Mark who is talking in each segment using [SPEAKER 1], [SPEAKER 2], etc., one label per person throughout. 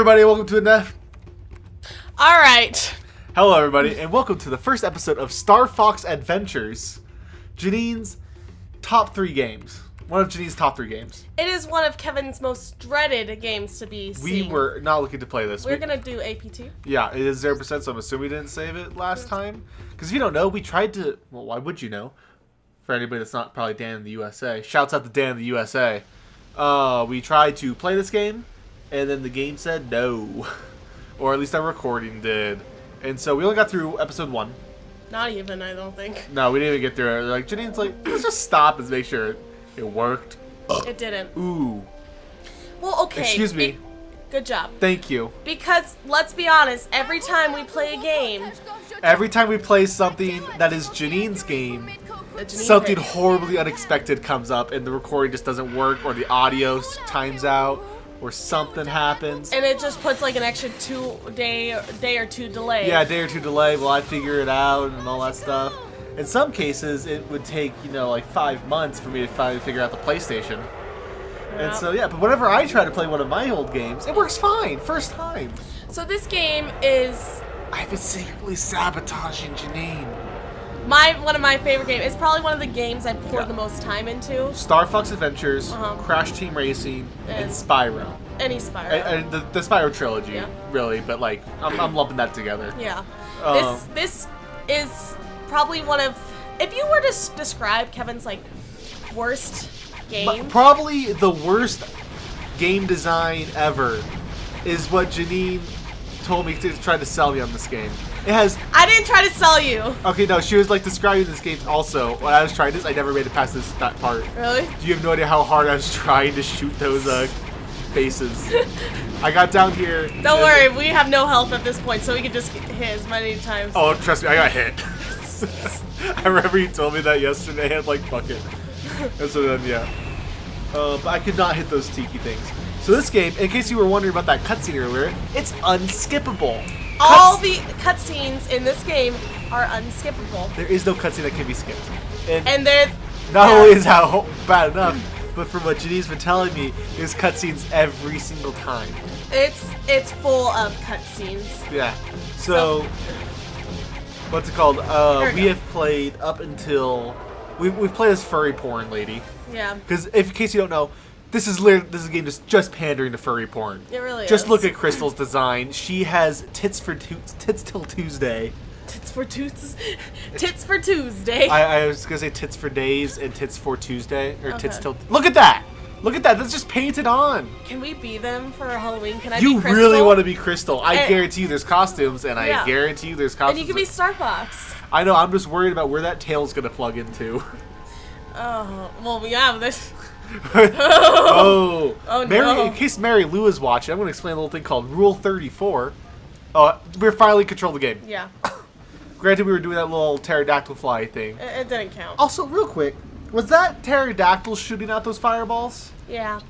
[SPEAKER 1] everybody, welcome to enough.
[SPEAKER 2] Alright.
[SPEAKER 1] Hello everybody, and welcome to the first episode of StarFox Adventures. Janine's top 3 games. One of Janine's top 3 games.
[SPEAKER 2] It is one of Kevin's most dreaded games to be seen.
[SPEAKER 1] We were not looking to play this.
[SPEAKER 2] We're gonna do APT.
[SPEAKER 1] Yeah, it is 0%, so I'm assuming we didn't save it last time. Because if you don't know, we tried to... Well, why would you know? For anybody that's not probably Dan in the USA. Shouts out to Dan in the USA. We tried to play this game, and then the game said no. Or at least our recording did. And so we only got through episode 1.
[SPEAKER 2] Not even, I don't think.
[SPEAKER 1] No, we didn't even get through it. Like, Janine's like, let's just stop and make sure it worked.
[SPEAKER 2] It didn't.
[SPEAKER 1] Ooh.
[SPEAKER 2] Well, okay.
[SPEAKER 1] Excuse me.
[SPEAKER 2] Good job.
[SPEAKER 1] Thank you.
[SPEAKER 2] Because, let's be honest, every time we play a game...
[SPEAKER 1] Every time we play something that is Janine's game, something horribly unexpected comes up and the recording just doesn't work, or the audio times out, or something happens.
[SPEAKER 2] And it just puts like an extra day or two delay.
[SPEAKER 1] Yeah, a day or two delay while I figure it out and all that stuff. In some cases, it would take, like 5 months for me to finally figure out the PlayStation. Yep. And so, yeah, but whenever I try to play one of my old games, it works fine, first time.
[SPEAKER 2] So this game is...
[SPEAKER 1] I've been secretly sabotaging Janene.
[SPEAKER 2] One of my favorite games. It's probably one of the games I've poured the most time into.
[SPEAKER 1] StarFox Adventures, Crash Team Racing, and Spyro.
[SPEAKER 2] Any Spyro.
[SPEAKER 1] And the Spyro trilogy, really, but like, I'm lumping that together.
[SPEAKER 2] Yeah. This is probably one of... If you were to describe Kevin's, like, worst game...
[SPEAKER 1] Probably the worst game design ever is what Janene told me to try to sell me on this game. It has...
[SPEAKER 2] I didn't try to sell you.
[SPEAKER 1] Okay, no, she was like describing this game also. When I was trying this, I never made it past that part.
[SPEAKER 2] Really?
[SPEAKER 1] You have no idea how hard I was trying to shoot those faces. I got down here.
[SPEAKER 2] Don't worry, we have no help at this point, so we can just hit as many times.
[SPEAKER 1] Oh, trust me, I got hit. I remember you told me that yesterday. I'm like, fuck it. And so then, yeah. But I could not hit those tiki things. So this game, in case you were wondering about that cutscene earlier, it's unskippable.
[SPEAKER 2] All the cutscenes in this game are unskippable.
[SPEAKER 1] There is no cutscene that can be skipped.
[SPEAKER 2] And they're...
[SPEAKER 1] Not only is that bad enough, but from what Janine's been telling me, there's cutscenes every single time.
[SPEAKER 2] It's full of cutscenes.
[SPEAKER 1] Yeah. So, what's it called? We have played up until... We've played as furry porn lady.
[SPEAKER 2] Yeah.
[SPEAKER 1] Because in case you don't know, this is a game just pandering to furry porn.
[SPEAKER 2] It really is.
[SPEAKER 1] Just look at Crystal's design. She has tits till Tuesday.
[SPEAKER 2] Tits for Tuesday.
[SPEAKER 1] I was gonna say tits for days and tits for Tuesday or tits till. Look at that! Look at that! That's just painted on.
[SPEAKER 2] Can we be them for Halloween? Can I
[SPEAKER 1] be
[SPEAKER 2] Crystal?
[SPEAKER 1] You really want to be Crystal? I guarantee you there's costumes, and I guarantee you there's costumes.
[SPEAKER 2] And you can be StarFox.
[SPEAKER 1] I know. I'm just worried about where that tail's gonna plug into.
[SPEAKER 2] Oh well, yeah. This.
[SPEAKER 1] Oh
[SPEAKER 2] no.
[SPEAKER 1] In case Mary Lou is watching, I'm going to explain a little thing called Rule 34. We're finally control the game.
[SPEAKER 2] Yeah.
[SPEAKER 1] Granted, we were doing that little pterodactyl fly thing.
[SPEAKER 2] It didn't count.
[SPEAKER 1] Also, real quick, was that pterodactyl shooting out those fireballs?
[SPEAKER 2] Yeah.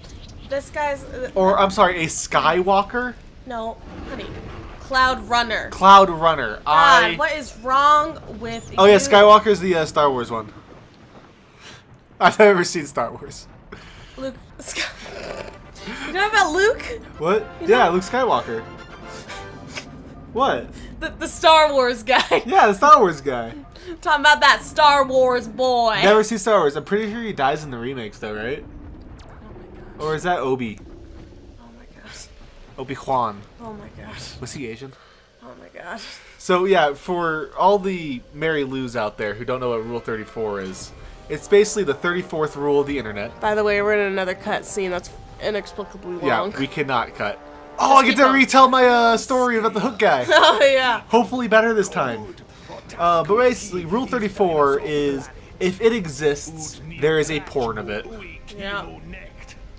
[SPEAKER 2] This guy's...
[SPEAKER 1] Or, I'm sorry, a Skywalker?
[SPEAKER 2] No, honey. Cloud Runner.
[SPEAKER 1] Cloud Runner.
[SPEAKER 2] God, what is wrong with you?
[SPEAKER 1] Oh yeah, Skywalker's the Star Wars one. I've never seen Star Wars.
[SPEAKER 2] Luke. You know about Luke?
[SPEAKER 1] What? Yeah, Luke Skywalker. What?
[SPEAKER 2] The Star Wars guy.
[SPEAKER 1] Yeah, the Star Wars guy.
[SPEAKER 2] Talking about that Star Wars boy.
[SPEAKER 1] Never seen Star Wars. I'm pretty sure he dies in the remakes, though, right?
[SPEAKER 2] Oh my gosh.
[SPEAKER 1] Or is that Obi?
[SPEAKER 2] Oh my gosh.
[SPEAKER 1] Obi-Wan.
[SPEAKER 2] Oh my gosh.
[SPEAKER 1] Was he Asian?
[SPEAKER 2] Oh my gosh.
[SPEAKER 1] So yeah, for all the Mary Lou's out there who don't know what Rule 34 is, it's basically the 34th rule of the internet.
[SPEAKER 2] By the way, we're in another cutscene that's inexplicably long.
[SPEAKER 1] Yeah, we cannot cut. Oh, I get to retell my story about the hook guy.
[SPEAKER 2] Oh, yeah.
[SPEAKER 1] Hopefully better this time. But basically, Rule 34 is, if it exists, there is a porn of it.
[SPEAKER 2] Yeah.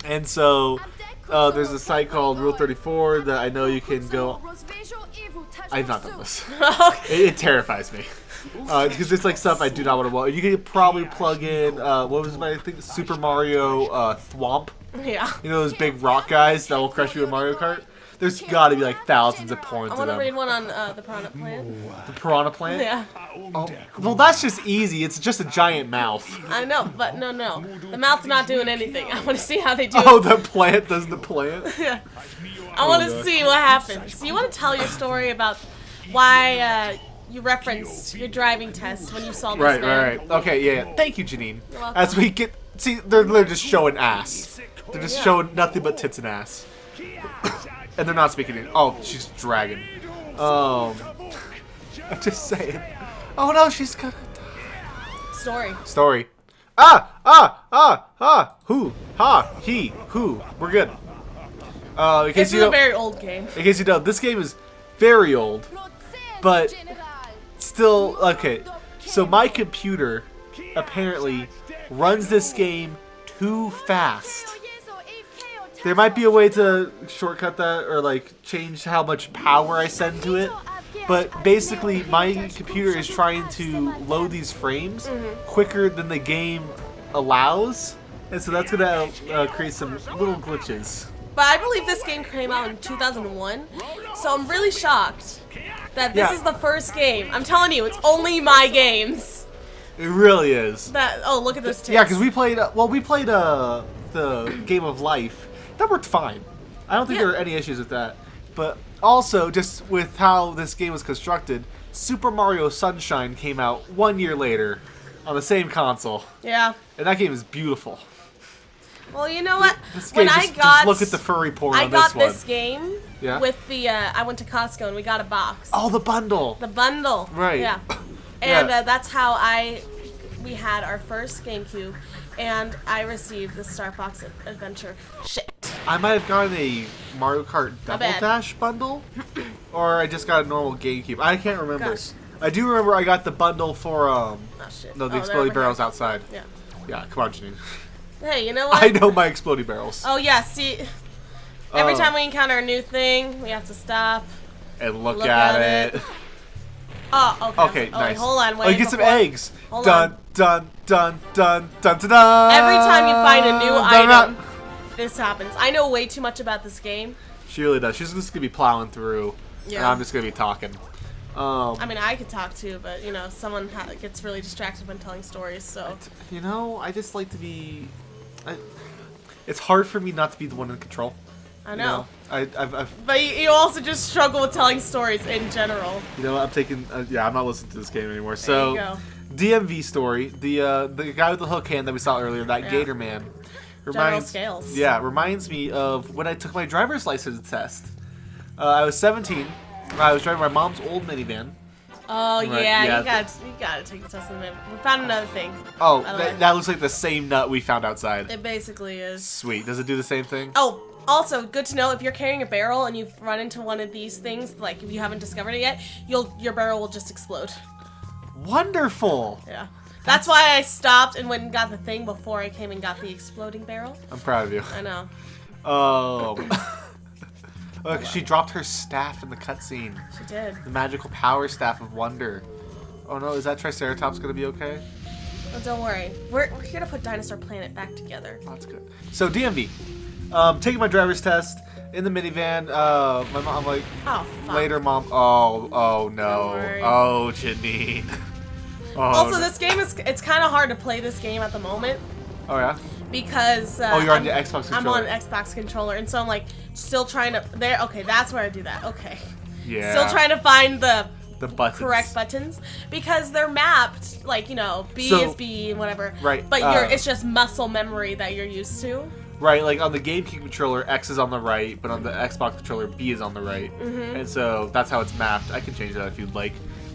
[SPEAKER 1] And so, there's a site called Rule 34 that I know you can go... I've not done this. It terrifies me. Because it's like stuff I do not want to watch. You could probably plug in, what was my thing? Super Mario Thwomp.
[SPEAKER 2] Yeah.
[SPEAKER 1] You know those big rock guys that will crush you in Mario Kart? There's got to be like thousands of porns of them.
[SPEAKER 2] I want to read one on the Piranha Plant.
[SPEAKER 1] The Piranha Plant?
[SPEAKER 2] Yeah.
[SPEAKER 1] Oh, well, that's just easy. It's just a giant mouth.
[SPEAKER 2] I know, but no. The mouth's not doing anything. I want to see how they do
[SPEAKER 1] Oh, the plant does the plant?
[SPEAKER 2] Yeah. I want to see what happens. So you want to tell your story about why you referenced your driving test when you saw this man.
[SPEAKER 1] Right. Okay, yeah. Thank you, Janene.
[SPEAKER 2] You're welcome.
[SPEAKER 1] As we get, see, they're just showing ass. They're just showing nothing but tits and ass. And they're not speaking in. Oh, she's dragging. I'm just saying. Oh no, she's gonna die. Story. Who, ha, he, who. We're good.
[SPEAKER 2] This is a very old game.
[SPEAKER 1] In case you don't, this game is very old, but still, okay. So my computer apparently runs this game too fast. There might be a way to shortcut that or like change how much power I send to it. But basically, my computer is trying to load these frames quicker than the game allows. And so that's going to create some little glitches.
[SPEAKER 2] But I believe this game came out in 2001. So I'm really shocked that this is the first game. I'm telling you, it's only my games.
[SPEAKER 1] It really is.
[SPEAKER 2] Oh, look at this tits.
[SPEAKER 1] Yeah, because we played, the Game of Life. That worked fine. I don't think there were any issues with that. But also, just with how this game was constructed, Super Mario Sunshine came out 1 year later on the same console. Yeah. And that game is beautiful.
[SPEAKER 2] Well, you know what?
[SPEAKER 1] This game, just look at the furry porn on this one.
[SPEAKER 2] I got this game with the, I went to Costco and we got a box.
[SPEAKER 1] Oh, the bundle.
[SPEAKER 2] The bundle.
[SPEAKER 1] Right.
[SPEAKER 2] Yeah. And that's how we had our first GameCube. And I received the StarFox Adventure. Shit.
[SPEAKER 1] I might have gotten a Mario Kart Double Dash bundle, or I just got a normal GameCube. I can't remember.
[SPEAKER 2] Gosh.
[SPEAKER 1] I do remember I got the bundle for the exploding barrels outside.
[SPEAKER 2] Yeah.
[SPEAKER 1] Yeah, come on, Janene.
[SPEAKER 2] Hey, you know what?
[SPEAKER 1] I know my exploding barrels.
[SPEAKER 2] Oh yeah, see, every time we encounter a new thing, we have to stop
[SPEAKER 1] and look at it.
[SPEAKER 2] Oh, okay.
[SPEAKER 1] Okay, nice.
[SPEAKER 2] Wait, hold on, wait.
[SPEAKER 1] Oh, you get some eggs.
[SPEAKER 2] Hold
[SPEAKER 1] dun,
[SPEAKER 2] on.
[SPEAKER 1] dun, dun, dun, dun, dun, dun.
[SPEAKER 2] Every time you find a new
[SPEAKER 1] dun,
[SPEAKER 2] item, this happens. I know way too much about this game.
[SPEAKER 1] She really does. She's just gonna be plowing through, and I'm just gonna be talking.
[SPEAKER 2] I mean, I could talk too, but you know, someone gets really distracted when telling stories. So
[SPEAKER 1] you know, I just like to be. It's hard for me not to be the one in control.
[SPEAKER 2] I know.
[SPEAKER 1] You know,
[SPEAKER 2] but you also just struggle with telling stories in general.
[SPEAKER 1] You know, I'm taking. Yeah, I'm not listening to this game anymore.
[SPEAKER 2] There you go.
[SPEAKER 1] DMV story. The guy with the hook hand that we saw earlier, that Gator Man.
[SPEAKER 2] Scales.
[SPEAKER 1] Yeah, reminds me of when I took my driver's license test. I was 17. I was driving my mom's old minivan.
[SPEAKER 2] Oh yeah, you gotta take the test in a minute. We found another thing.
[SPEAKER 1] Oh, that looks like the same nut we found outside.
[SPEAKER 2] It basically is.
[SPEAKER 1] Sweet. Does it do the same thing?
[SPEAKER 2] Oh, also good to know if you're carrying a barrel and you've run into one of these things, like if you haven't discovered it yet, your barrel will just explode.
[SPEAKER 1] Wonderful.
[SPEAKER 2] Yeah. That's why I stopped and went and got the thing before I came and got the exploding barrel.
[SPEAKER 1] I'm proud of you.
[SPEAKER 2] I know.
[SPEAKER 1] Look, she dropped her staff in the cutscene.
[SPEAKER 2] She did.
[SPEAKER 1] The magical power staff of wonder. Oh no, is that Triceratops gonna be okay?
[SPEAKER 2] Oh, don't worry. We're here to put Dinosaur Planet back together.
[SPEAKER 1] Oh, that's good. So DMV. Taking my driver's test in the minivan. My mom, like,
[SPEAKER 2] oh, fuck.
[SPEAKER 1] Later, mom. Oh no. Oh, Janene. Oh,
[SPEAKER 2] also, this game it's kind of hard to play this game at the moment.
[SPEAKER 1] Oh yeah.
[SPEAKER 2] Because
[SPEAKER 1] you're on the Xbox controller.
[SPEAKER 2] I'm on an Xbox controller, and so I'm like still trying to. There, okay, that's where I do that. Okay.
[SPEAKER 1] Yeah.
[SPEAKER 2] Still trying to find the
[SPEAKER 1] buttons.
[SPEAKER 2] Correct buttons because they're mapped like B is B and whatever.
[SPEAKER 1] Right.
[SPEAKER 2] But it's just muscle memory that you're used to.
[SPEAKER 1] Right, like on the GameCube controller, X is on the right, but on the Xbox controller, B is on the right. And so that's how it's mapped. I can change that if you'd like.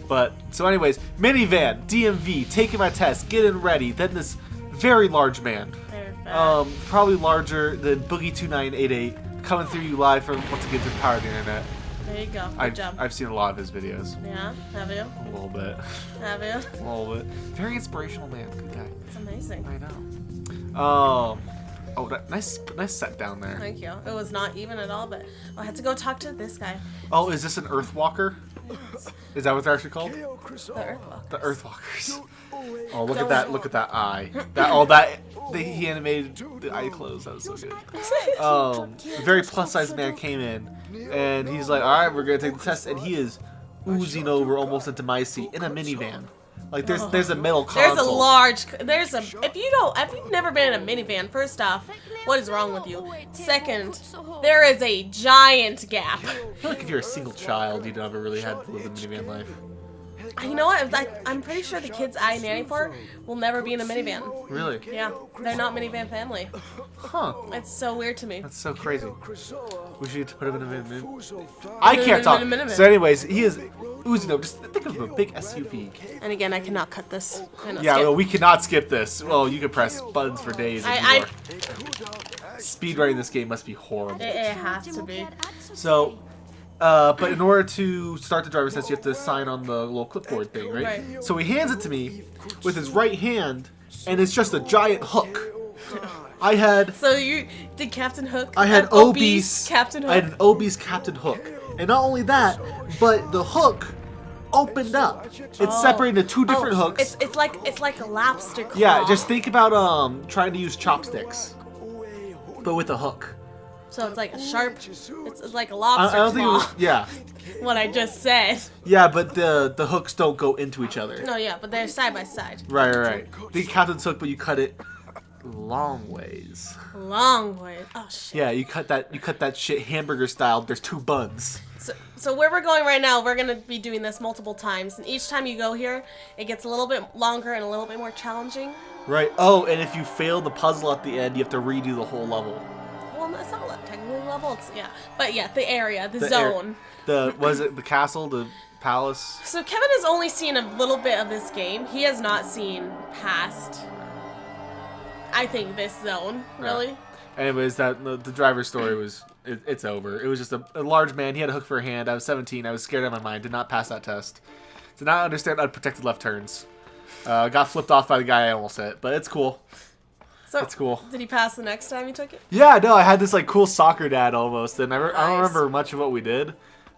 [SPEAKER 1] But, so anyways, minivan, DMV, taking my test, getting ready. Then this very large man, probably larger than Boogie2988, coming through you live from, once again, through the power of the internet.
[SPEAKER 2] There you go. Good job.
[SPEAKER 1] I've seen a lot of his videos.
[SPEAKER 2] Yeah, have you?
[SPEAKER 1] A little bit.
[SPEAKER 2] Have you?
[SPEAKER 1] A little bit. Very inspirational man. Good guy.
[SPEAKER 2] It's amazing.
[SPEAKER 1] I know. Oh, nice set down there.
[SPEAKER 2] Thank you. It was not even at all, but I had to go talk to this guy.
[SPEAKER 1] Oh, is this an Earthwalker? Is that what they're actually called?
[SPEAKER 2] The Earthwalkers.
[SPEAKER 1] The Earthwalkers. Oh, look at that! Look at that eye. He animated the eye closed. That was so good. A very plus-sized man came in, and he's like, "All right, we're gonna take the test," and he is oozing over almost into my seat in a minivan. Like there's a metal console.
[SPEAKER 2] If you've never been in a minivan, first off, What is wrong with you? Second, there is a giant gap.
[SPEAKER 1] I feel like if you're a single child, you never really had to live the minivan life.
[SPEAKER 2] You know what? I'm pretty sure the kids I nanny for will never be in a minivan.
[SPEAKER 1] Really?
[SPEAKER 2] Yeah, they're not minivan family.
[SPEAKER 1] Huh.
[SPEAKER 2] It's so weird to me.
[SPEAKER 1] That's so crazy. We should put him in a minivan. I can't talk.
[SPEAKER 2] In a minivan.
[SPEAKER 1] So anyways, he is Uzi. Just think of a big SUV.
[SPEAKER 2] And again, I cannot cut this.
[SPEAKER 1] Yeah, well, we cannot skip this. Well, you can press buttons for days. Speedrunning this game must be horrible.
[SPEAKER 2] It has to be.
[SPEAKER 1] So, but in order to start the driver's test, you have to sign on the little clipboard thing, right?
[SPEAKER 2] Right.
[SPEAKER 1] So he hands it to me with his right hand, and it's just a giant hook. I had.
[SPEAKER 2] So you did Captain Hook?
[SPEAKER 1] I had obese
[SPEAKER 2] Captain Hook.
[SPEAKER 1] I had an obese Captain Hook, and not only that, but the hook opened up. It's separated into two different hooks.
[SPEAKER 2] It's like a lobster claw.
[SPEAKER 1] Yeah, just think about trying to use chopsticks, but with a hook.
[SPEAKER 2] So it's like a sharp. It's like a lobster
[SPEAKER 1] I don't
[SPEAKER 2] claw.
[SPEAKER 1] think it was, yeah.
[SPEAKER 2] What I just said.
[SPEAKER 1] Yeah, but the hooks don't go into each other.
[SPEAKER 2] No, yeah, but they're side by side.
[SPEAKER 1] Right. The Captain's hook, but you cut it long ways.
[SPEAKER 2] Long way. Oh shit.
[SPEAKER 1] Yeah, you cut that shit hamburger style. There's two buns.
[SPEAKER 2] So where we're going right now, we're gonna be doing this multiple times, and each time you go here, it gets a little bit longer and a little bit more challenging.
[SPEAKER 1] Right. Oh, and if you fail the puzzle at the end, you have to redo the whole level.
[SPEAKER 2] Well, it's not technically level. But yeah, the area, the zone.
[SPEAKER 1] Was it the castle, the palace?
[SPEAKER 2] So Kevin has only seen a little bit of this game. He has not seen past, I think, this zone, really.
[SPEAKER 1] Yeah. Anyways, the driver's story was, it's over. It was just a large man. He had a hook for a hand. I was 17. I was scared out of my mind. Did not pass that test. Did not understand unprotected left turns. Got flipped off by the guy I almost hit, but it's cool.
[SPEAKER 2] So,
[SPEAKER 1] it's cool.
[SPEAKER 2] Did he pass the next time you took it?
[SPEAKER 1] Yeah, no, I had this like cool soccer dad almost, and I don't
[SPEAKER 2] Nice.
[SPEAKER 1] remember much of what we did,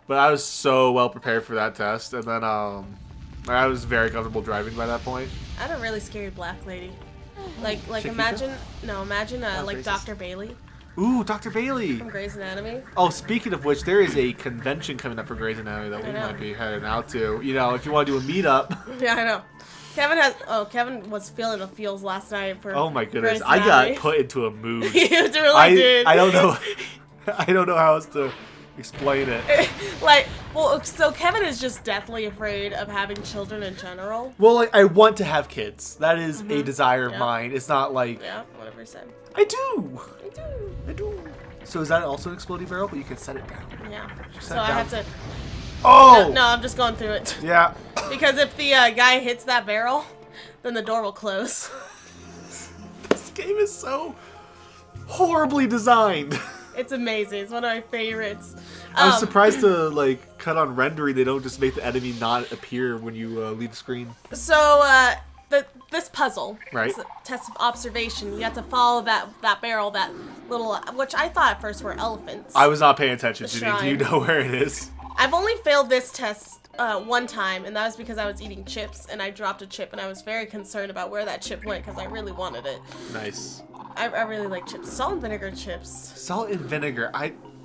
[SPEAKER 1] but I was so well prepared for that test, and then I was very comfortable driving by that point.
[SPEAKER 2] I had a really scary black lady. Like
[SPEAKER 1] Chiquita?
[SPEAKER 2] imagine like
[SPEAKER 1] racist.
[SPEAKER 2] Dr. Bailey
[SPEAKER 1] Ooh, Dr. Bailey.
[SPEAKER 2] from Grey's Anatomy.
[SPEAKER 1] Oh, speaking of which, there is a convention coming up for Grey's Anatomy that we
[SPEAKER 2] I know.
[SPEAKER 1] might be heading out to. You know, if you want to do a meetup.
[SPEAKER 2] Yeah, I know. Kevin was feeling the feels last night for
[SPEAKER 1] Oh my goodness,
[SPEAKER 2] Grey's
[SPEAKER 1] I
[SPEAKER 2] Anatomy.
[SPEAKER 1] got put into a mood.
[SPEAKER 2] You really did.
[SPEAKER 1] I don't know. I don't know how else to explain it.
[SPEAKER 2] So Kevin is just deathly afraid of having children in general.
[SPEAKER 1] Well, like, I want to have kids. That is a desire of
[SPEAKER 2] Yeah.
[SPEAKER 1] mine. It's not like
[SPEAKER 2] Yeah, whatever he said.
[SPEAKER 1] I do.
[SPEAKER 2] I do.
[SPEAKER 1] So is that also an exploding barrel? But you can set it down.
[SPEAKER 2] Yeah. So
[SPEAKER 1] set it
[SPEAKER 2] I
[SPEAKER 1] down.
[SPEAKER 2] have to.
[SPEAKER 1] Oh.
[SPEAKER 2] No, I'm just going through it.
[SPEAKER 1] Yeah.
[SPEAKER 2] Because if the guy hits that barrel, then the door will close.
[SPEAKER 1] This game is so horribly designed.
[SPEAKER 2] It's amazing. It's one of my favorites.
[SPEAKER 1] I was surprised to like cut on rendering. They don't just make the enemy not appear when you leave the screen.
[SPEAKER 2] So this puzzle,
[SPEAKER 1] Right.
[SPEAKER 2] this test of observation, you have to follow that barrel, that little, which I thought at first were elephants.
[SPEAKER 1] I was not paying attention.
[SPEAKER 2] The
[SPEAKER 1] Do you
[SPEAKER 2] shrine.
[SPEAKER 1] know where it is?
[SPEAKER 2] I've only failed this test one time, and that was because I was eating chips and I dropped a chip, and I was very concerned about where that chip went because I really wanted it.
[SPEAKER 1] Nice.
[SPEAKER 2] I really like chips. Salt and vinegar chips.
[SPEAKER 1] Salt and vinegar.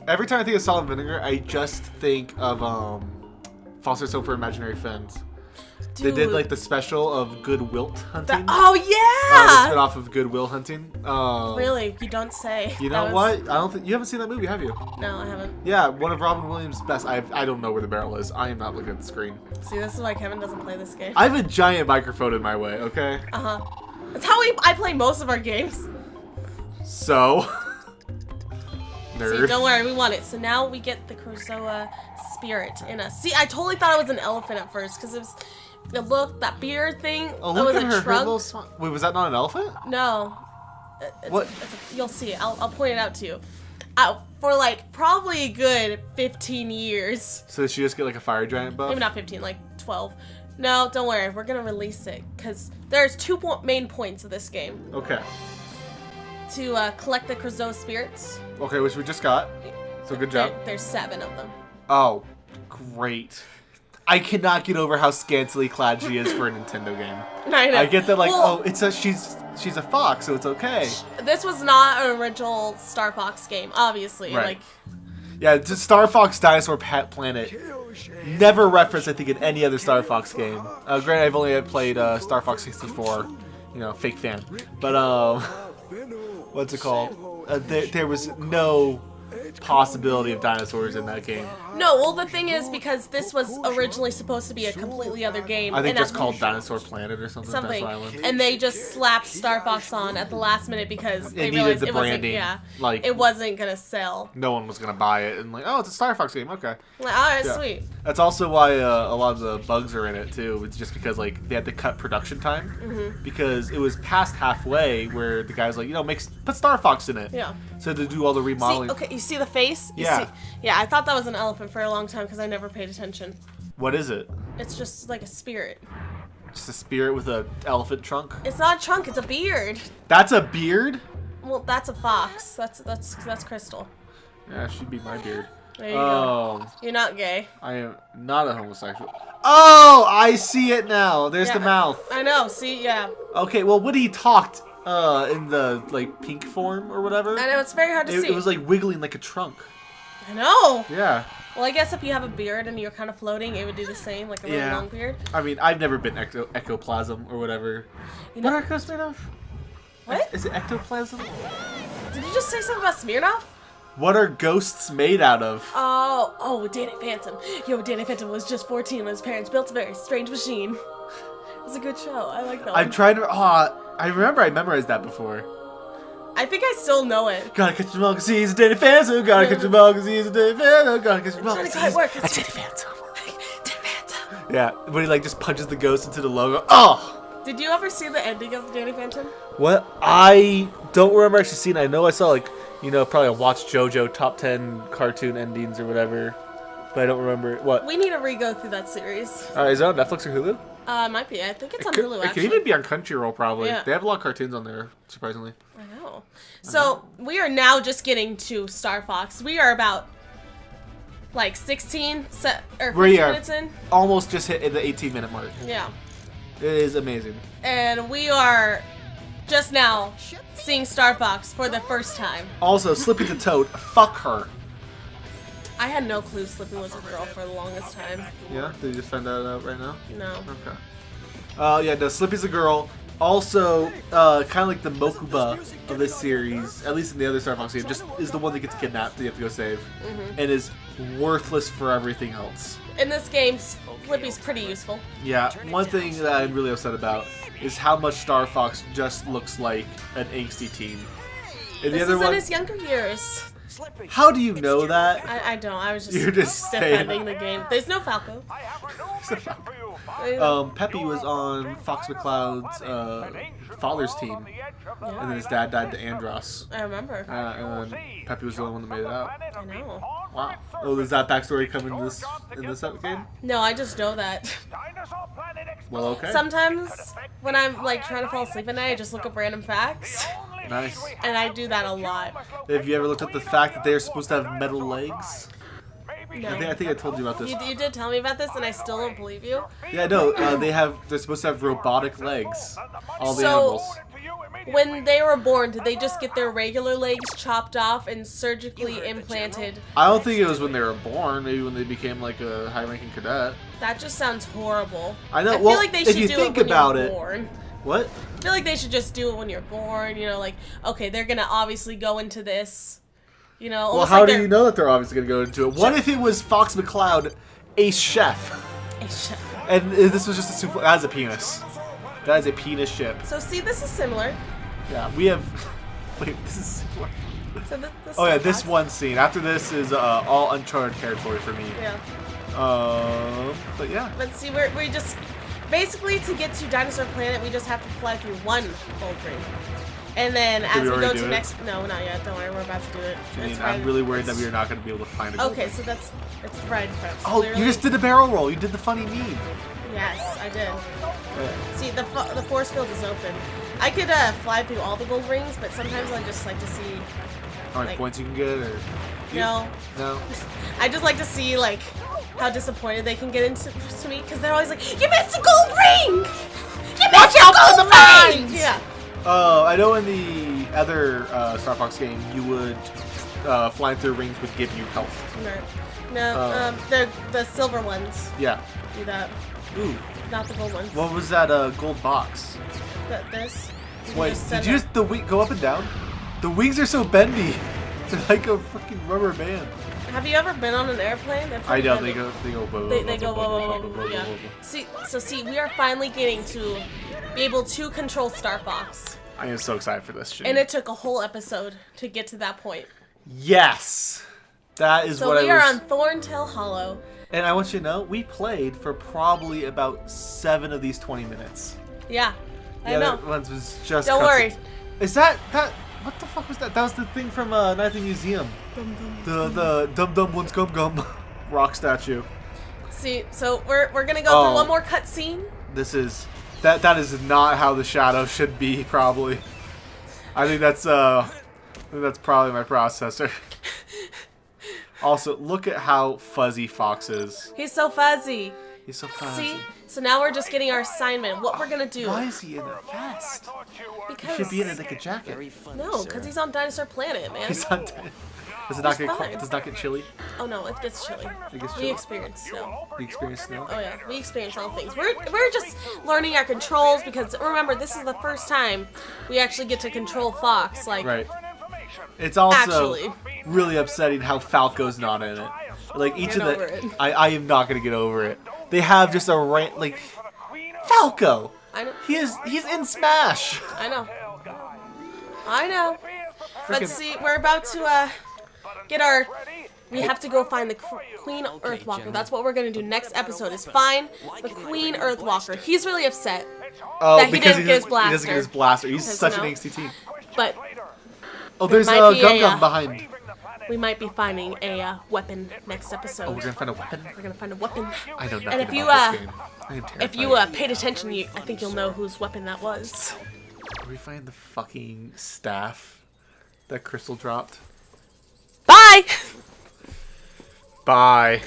[SPEAKER 1] Every time I think of salt and vinegar, I just think of Foster's Home for Imaginary Friends. They did
[SPEAKER 2] Dude.
[SPEAKER 1] like the special of Good Wilt Hunting.
[SPEAKER 2] Oh
[SPEAKER 1] The
[SPEAKER 2] yeah!
[SPEAKER 1] spin-off of Good Will Hunting.
[SPEAKER 2] Really? You don't say.
[SPEAKER 1] You know what? I don't think you haven't seen that movie, have you?
[SPEAKER 2] No, I haven't.
[SPEAKER 1] Yeah, one of Robin Williams' best. I don't know where the barrel is. I am not looking at the screen.
[SPEAKER 2] See, this is why Kevin doesn't play this game.
[SPEAKER 1] I have a giant microphone in my way. Okay.
[SPEAKER 2] That's how I play most of our games.
[SPEAKER 1] So.
[SPEAKER 2] See,
[SPEAKER 1] Nerd.
[SPEAKER 2] don't worry, we want it. So now we get the Crusoe spirit in us. See, I totally thought it was an elephant at first because it looked that beard thing.
[SPEAKER 1] Oh,
[SPEAKER 2] that
[SPEAKER 1] look
[SPEAKER 2] was
[SPEAKER 1] at
[SPEAKER 2] a
[SPEAKER 1] her
[SPEAKER 2] trunk.
[SPEAKER 1] little swan. Wait, was that not an elephant?
[SPEAKER 2] No.
[SPEAKER 1] What?
[SPEAKER 2] You'll see it. I'll point it out to you. For like probably a good 15 years.
[SPEAKER 1] So did she just get like a fire giant buff?
[SPEAKER 2] Maybe not 15, like 12. No, don't worry. We're going to release it because there's two main points of this game.
[SPEAKER 1] Okay.
[SPEAKER 2] To collect the Crusoe spirits.
[SPEAKER 1] Okay, which we just got. So good job.
[SPEAKER 2] There's 7 of them.
[SPEAKER 1] Oh, great. I cannot get over how scantily clad she is for a Nintendo game.
[SPEAKER 2] I know.
[SPEAKER 1] I get that, like,
[SPEAKER 2] Well,
[SPEAKER 1] she's a fox, so it's okay.
[SPEAKER 2] This was not an original StarFox game, obviously.
[SPEAKER 1] Right.
[SPEAKER 2] Like,
[SPEAKER 1] Yeah, just Star Fox Dinosaur Pet Planet. Never referenced, I think, in any other Star Fox game. Granted, I've only played Star Fox 64. You know, fake fan. But what's it called? There was no possibility of dinosaurs in that game.
[SPEAKER 2] No, well, the thing is, because this was originally supposed to be a completely other game.
[SPEAKER 1] I think
[SPEAKER 2] and
[SPEAKER 1] just called Dinosaur Planet or something. Dinosaur Island.
[SPEAKER 2] And they just slapped StarFox on at the last minute because they
[SPEAKER 1] needed
[SPEAKER 2] realized
[SPEAKER 1] the
[SPEAKER 2] it wasn't,
[SPEAKER 1] branding. Like,
[SPEAKER 2] it wasn't gonna sell.
[SPEAKER 1] No one was gonna buy it, and like, oh, it's a StarFox game. Okay.
[SPEAKER 2] Like, all right,
[SPEAKER 1] Yeah.
[SPEAKER 2] sweet.
[SPEAKER 1] That's also why a lot of the bugs are in it too. It's just because like they had to cut production time because it was past halfway where the guy's like, put StarFox in it.
[SPEAKER 2] Yeah.
[SPEAKER 1] So to do all the remodeling.
[SPEAKER 2] See, okay, you see the face?
[SPEAKER 1] Yeah.
[SPEAKER 2] Yeah, I thought that was an elephant for a long time because I never paid attention.
[SPEAKER 1] What is it?
[SPEAKER 2] It's just like a spirit.
[SPEAKER 1] Just a spirit with a elephant trunk.
[SPEAKER 2] It's not a trunk. It's a beard.
[SPEAKER 1] That's a beard?
[SPEAKER 2] Well, that's a fox. That's Crystal.
[SPEAKER 1] Yeah, she'd be my beard.
[SPEAKER 2] There you go. You're not gay.
[SPEAKER 1] I am not a homosexual. Oh, I see it now. There's the mouth.
[SPEAKER 2] I know. See, yeah.
[SPEAKER 1] Okay, well, when he talked in the like pink form or whatever,
[SPEAKER 2] I know it's very hard to see.
[SPEAKER 1] It was like wiggling like a trunk.
[SPEAKER 2] I know.
[SPEAKER 1] Yeah.
[SPEAKER 2] Well, I guess if you have a beard and you're kind of floating, it would do the same, like a really long beard.
[SPEAKER 1] I mean, I've never been ectoplasm or whatever. What are ghosts made of?
[SPEAKER 2] What?
[SPEAKER 1] Is it ectoplasm?
[SPEAKER 2] Did you just say something about Smirnoff?
[SPEAKER 1] What are ghosts made out of?
[SPEAKER 2] Oh, Danny Phantom. Yo, Danny Phantom was just 14 when his parents built a very strange machine. It was a good show. I like that one.
[SPEAKER 1] I'm trying to. I remember I memorized that before.
[SPEAKER 2] I think I still know it.
[SPEAKER 1] Gotta catch your ball 'cause he's a Danny Phantom. Gotta catch your ball 'cause he's a Danny Phantom. Gotta catch your ball 'cause he's a Danny Phantom.
[SPEAKER 2] Danny Phantom.
[SPEAKER 1] Yeah, when he like just punches the ghost into the logo. Oh!
[SPEAKER 2] Did you ever see the ending of Danny Phantom?
[SPEAKER 1] What? I don't remember actually seeing it. I know I saw like, probably a Watch JoJo top 10 cartoon endings or whatever. But I don't remember. What?
[SPEAKER 2] We need to re-go through that series.
[SPEAKER 1] Is it on Netflix or Hulu?
[SPEAKER 2] It might be. I think it's on Hulu,
[SPEAKER 1] It
[SPEAKER 2] actually.
[SPEAKER 1] could even be on Crunchyroll, probably.
[SPEAKER 2] Yeah.
[SPEAKER 1] They have a lot of cartoons on there, surprisingly.
[SPEAKER 2] I know. So, we are now just getting to Star Fox. We are about, like, 16 or 15 minutes in.
[SPEAKER 1] Almost just hit the 18-minute mark.
[SPEAKER 2] Yeah.
[SPEAKER 1] It is amazing.
[SPEAKER 2] And we are just now seeing Star Fox for the first time.
[SPEAKER 1] Also, Slippy the Toad, fuck her.
[SPEAKER 2] I had no clue Slippy was a girl for the longest time.
[SPEAKER 1] Yeah? Did you just find that out right now?
[SPEAKER 2] No.
[SPEAKER 1] Okay. Yeah, no, Slippy's a girl. Also, kind of like the Mokuba of this series, at least in the other Star Fox game, just is the one that gets kidnapped that you have to go save. And is worthless for everything else.
[SPEAKER 2] In this game, Slippy's pretty useful.
[SPEAKER 1] Yeah, one thing that I'm really upset about is how much Star Fox just looks like an angsty teen. And
[SPEAKER 2] This is in his younger years.
[SPEAKER 1] How do you know that?
[SPEAKER 2] I don't. I was
[SPEAKER 1] You're just
[SPEAKER 2] defending the game. There's no Falco.
[SPEAKER 1] Peppy was on Fox McCloud's father's team, and then his dad died to Andros.
[SPEAKER 2] I remember.
[SPEAKER 1] And then Peppy was the only one that made it out.
[SPEAKER 2] I know.
[SPEAKER 1] Wow. Oh, does that backstory come in this game?
[SPEAKER 2] No, I just know that.
[SPEAKER 1] Well, okay.
[SPEAKER 2] Sometimes when I'm like trying to fall asleep at night, I just look up random facts.
[SPEAKER 1] Nice.
[SPEAKER 2] And I do that a lot.
[SPEAKER 1] Have you ever looked at the fact that they're supposed to have metal legs?
[SPEAKER 2] No.
[SPEAKER 1] I think I told you about this.
[SPEAKER 2] You did tell me about this, and I still don't believe you.
[SPEAKER 1] Yeah, no. They're supposed to have robotic legs. All the animals.
[SPEAKER 2] When they were born, did they just get their regular legs chopped off and surgically implanted?
[SPEAKER 1] I don't think it was when they were born. Maybe when they became like a high-ranking cadet.
[SPEAKER 2] That just sounds horrible.
[SPEAKER 1] I know.
[SPEAKER 2] I
[SPEAKER 1] Well,
[SPEAKER 2] feel like they
[SPEAKER 1] if
[SPEAKER 2] should
[SPEAKER 1] you
[SPEAKER 2] do
[SPEAKER 1] think
[SPEAKER 2] it when
[SPEAKER 1] about
[SPEAKER 2] you're
[SPEAKER 1] it,
[SPEAKER 2] born.
[SPEAKER 1] what?
[SPEAKER 2] I feel like they should just do it when you're born. Like, okay, they're gonna obviously go into this.
[SPEAKER 1] Well, how do you know that they're obviously gonna go into it? What if it was Fox McCloud, a chef?
[SPEAKER 2] A chef.
[SPEAKER 1] And this was just a super. That is a penis. That is a penis ship.
[SPEAKER 2] So see, this is similar.
[SPEAKER 1] Yeah, we have. Wait, this is similar.
[SPEAKER 2] So
[SPEAKER 1] Oh yeah, this one scene. After this is all uncharted territory for me.
[SPEAKER 2] Yeah.
[SPEAKER 1] But yeah.
[SPEAKER 2] But see, we just basically to get to Dinosaur Planet, we just have to fly through one gold ring. And then as we go to next, no, not yet. Don't worry, we're about to do it.
[SPEAKER 1] Janene, I'm really worried that we are not going to be able to find a gold ring.
[SPEAKER 2] So it's right in front.
[SPEAKER 1] Oh, you just did the barrel roll. You did the funny meme.
[SPEAKER 2] Yes, I did.
[SPEAKER 1] Yeah.
[SPEAKER 2] See, the force field is open. I could fly through all the gold rings, but sometimes I just like to see.
[SPEAKER 1] How many points you can get, or
[SPEAKER 2] no. I just like to see like how disappointed they can get into me because they're always like, "You missed a gold ring! You missed a gold ring!" Yeah.
[SPEAKER 1] I know in the other Star Fox game, you would flying through rings would give you health.
[SPEAKER 2] No, the silver ones.
[SPEAKER 1] Yeah.
[SPEAKER 2] Do that.
[SPEAKER 1] Ooh.
[SPEAKER 2] Not the gold ones.
[SPEAKER 1] What was that gold box?
[SPEAKER 2] This.
[SPEAKER 1] Wait,
[SPEAKER 2] just
[SPEAKER 1] did
[SPEAKER 2] send
[SPEAKER 1] you just the wing go up and down? The wings are so bendy. They're like a fucking rubber band.
[SPEAKER 2] Have you ever been on an airplane?
[SPEAKER 1] I know they go whoa,
[SPEAKER 2] They go whoa, yeah. See, we are finally getting to be able to control StarFox.
[SPEAKER 1] I am so excited for this shit.
[SPEAKER 2] And it took a whole episode to get to that point.
[SPEAKER 1] Yes, that is
[SPEAKER 2] so
[SPEAKER 1] what I was.
[SPEAKER 2] So we are on Thorntail Hollow.
[SPEAKER 1] And I want you to know, we played for probably about 7 of these 20 minutes.
[SPEAKER 2] Yeah, I know.
[SPEAKER 1] The other ones was just.
[SPEAKER 2] Don't worry.
[SPEAKER 1] Is that? What the fuck was that? That was the thing from Night at the Museum. The Dum Dum One's Gum Gum rock statue.
[SPEAKER 2] See, so we're gonna go through one more cutscene.
[SPEAKER 1] This is that is not how the shadow should be. Probably. I think that's probably my processor. Also, look at how fuzzy Fox is.
[SPEAKER 2] He's so fuzzy.
[SPEAKER 1] He's so fuzzy.
[SPEAKER 2] See? So now we're just getting our assignment. What we're gonna do.
[SPEAKER 1] Why is he in a vest?
[SPEAKER 2] Because
[SPEAKER 1] he should be in like a jacket.
[SPEAKER 2] No, because he's on Dinosaur Planet, man.
[SPEAKER 1] He's on. Does it not get chilly?
[SPEAKER 2] Oh no, it gets chilly. We experience snow.
[SPEAKER 1] We experience snow?
[SPEAKER 2] Oh yeah, we experience all things. We're just learning our controls because remember this is the first time we actually get to control Fox. Like
[SPEAKER 1] right. It's also really upsetting how Falco's not in it. Like each of the, I am not gonna get over it. They have just a like Falco.
[SPEAKER 2] I know.
[SPEAKER 1] He's in Smash.
[SPEAKER 2] I know. But see, we're about to get our. We have to go find the Queen Earthwalker. That's what we're gonna do next episode. Is find the Queen Earthwalker. He's really upset that he didn't get his blaster.
[SPEAKER 1] He doesn't get his blaster. He's such an angsty teen.
[SPEAKER 2] But
[SPEAKER 1] there's a Gum Gum behind.
[SPEAKER 2] We might be finding a weapon next episode.
[SPEAKER 1] Oh, we're gonna find a weapon.
[SPEAKER 2] We're gonna find a weapon.
[SPEAKER 1] I know nothing
[SPEAKER 2] and if you
[SPEAKER 1] about this game. I am terrified.
[SPEAKER 2] if you paid attention, I think you'll know whose weapon that was.
[SPEAKER 1] Where we find the fucking staff that Crystal dropped.
[SPEAKER 2] Bye.
[SPEAKER 1] Bye.